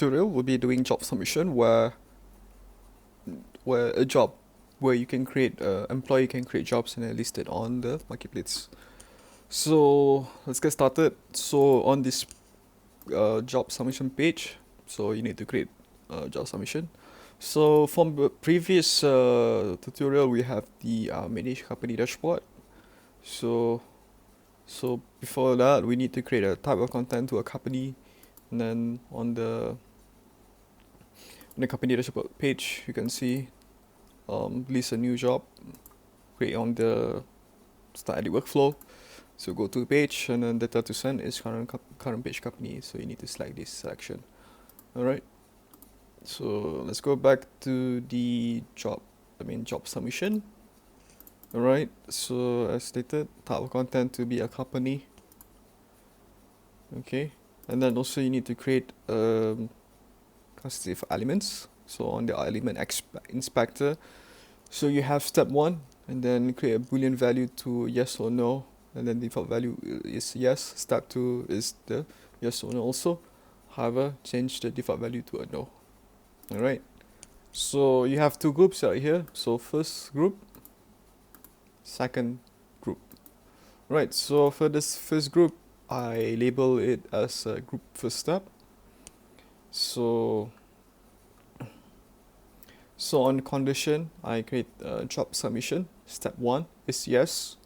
tutorial, we'll be doing job submission where a job where you can create employee can create jobs and then list it on the marketplace. So let's get started. So on this job submission page, so you need to create a job submission. So from the previous tutorial, we have the manage company dashboard. So before that, we need to create a type of content to a company, and then on the company dashboard page, you can see list a new job, create on the start edit workflow. So go to page, and then data to send is current page company. So you need to select this selection. All right. So let's go back to the job submission. All right. So as stated, type of content to be a company. Okay. And then also you need to create constitutive elements. So on the element inspector, so you have step 1, and then create a boolean value to yes or no, and then default value is yes. Step 2 is the yes or no also. However, change the default value to a no. Alright, so you have two groups right here. So first group, second group. Right, so for this first group, I label it as a group first step. So on condition, I create a job submission. Step 1 is yes.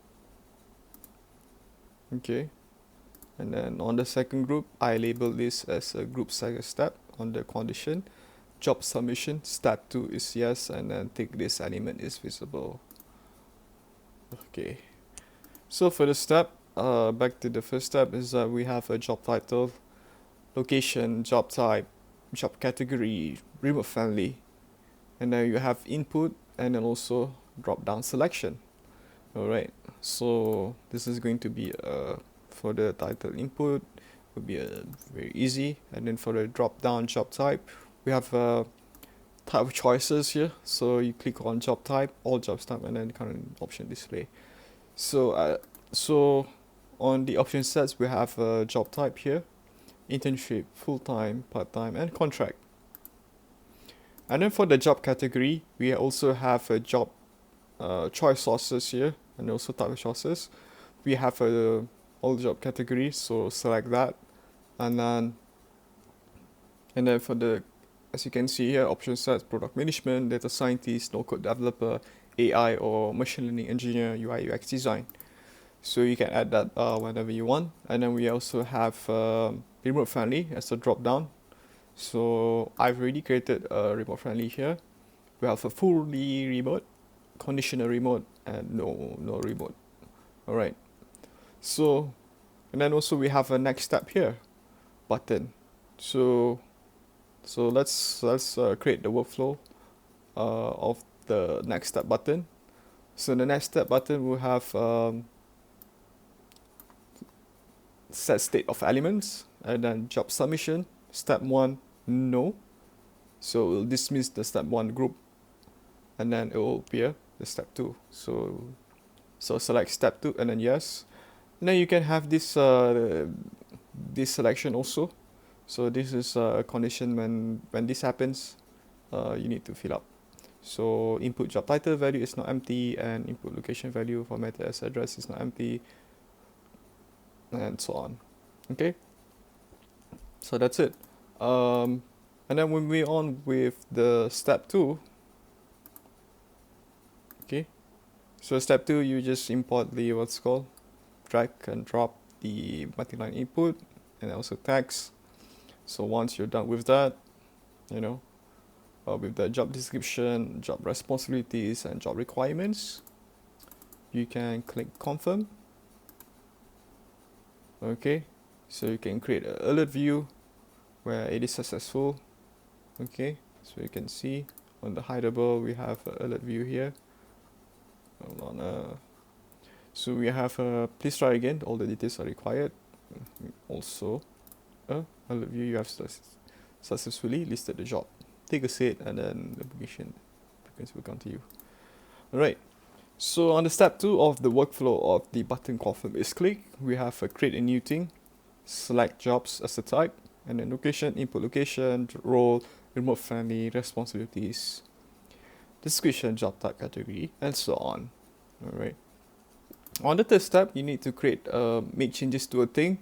Okay. And then on the second group, I label this as a group second step on the condition. Job submission, step 2 is yes, and then take this element is visible. Okay. So for the step, back to the first step is that we have a job title, location, job type, job category, remote friendly, and then you have input and then also drop down selection. Alright, so this is going to be for the title input would be very easy, and then for the drop down job type, we have type of choices here. So you click on job type, all jobs type, and then current option display. So on the option sets, we have job type here, internship, full-time, part-time, and contract. And then for the job category, we also have a job choice sources here, and also type of choices. We have all job categories, so select that, and then for the, as you can see here, option sets, product management, data scientist, no code developer, AI or machine learning engineer, UI UX design. So you can add that whenever you want. And then we also have remote friendly as a drop down. So I've already created a remote friendly here. We have a fully remote, conditional remote, and no remote. All right. So, and then also we have a next step here button. So let's create the workflow of the next step button. So the next step button will have set state of elements, and then job submission. Step 1, no. So we'll dismiss the step 1 group, and then it will appear the step 2. So select step 2 and then yes. And then you can have this selection also. So this is a condition when this happens, you need to fill up. So input job title value is not empty, and input location value formatted as address is not empty, and so on. Okay, so that's it. And then we move on with the step 2. Okay, so step 2, you just import the what's called drag and drop the multi-line input and also text. So once you're done with that, with the job description, job responsibilities, and job requirements, you can click confirm. Okay, so you can create an alert view where it is successful. Okay, so you can see on the hideable we have an alert view here. Hold on. So we have please try again. All the details are required. Also, alert view, you have successfully listed the job. Take a seat, and then the application will come to you. Alright, so on the step 2 of the workflow of the button confirm is click, we have create a new thing, select jobs as a type, and then location, input location, role, remote friendly, responsibilities, description, job type, category, and so on. Alright. On the third step, you need to make changes to a thing.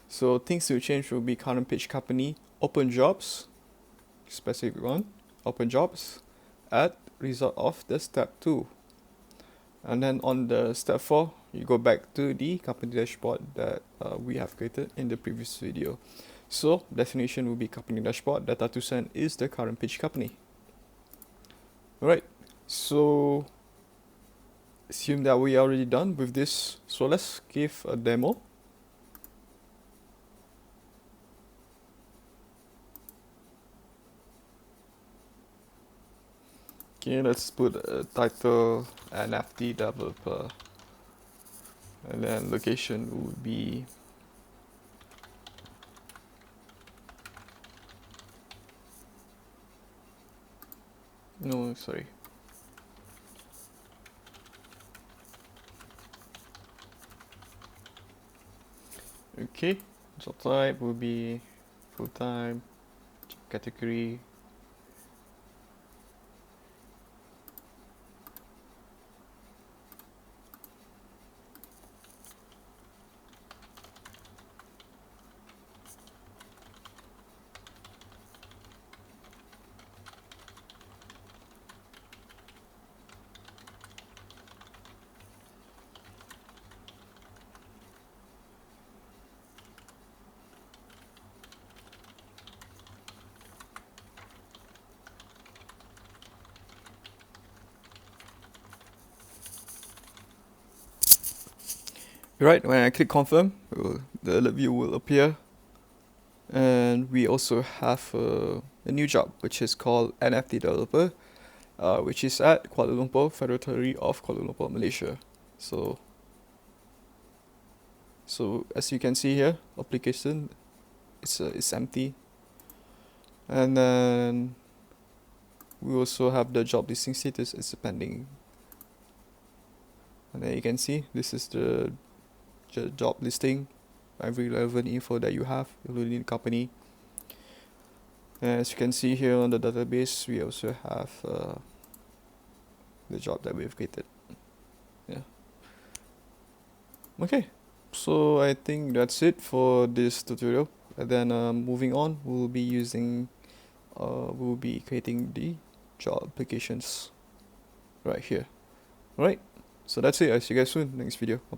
So things to change will be current page company, open jobs, specific one, open jobs, add result of the step 2. And then on the step 4, you go back to the company dashboard that we have created in the previous video. So destination will be company dashboard, data to send is the current page company. Alright, so assume that we are already done with this. So let's give a demo. Okay, let's put a title NFT developer, and then location would be no, sorry. Okay, job type will be full-time, category. Right, when I click confirm, the alert view will appear. And we also have a new job, which is called NFT developer, which is at Kuala Lumpur, Federal Territory of Kuala Lumpur, Malaysia. So as you can see here, application it's empty. And then we also have the job listing status is pending. And then you can see this is the job listing, every relevant info that you have, including the company. And as you can see here on the database, we also have the job that we've created. Yeah. Okay, so I think that's it for this tutorial. And then moving on, we'll be creating the job applications right here. Alright, so that's it. I'll see you guys soon next video. Bye bye.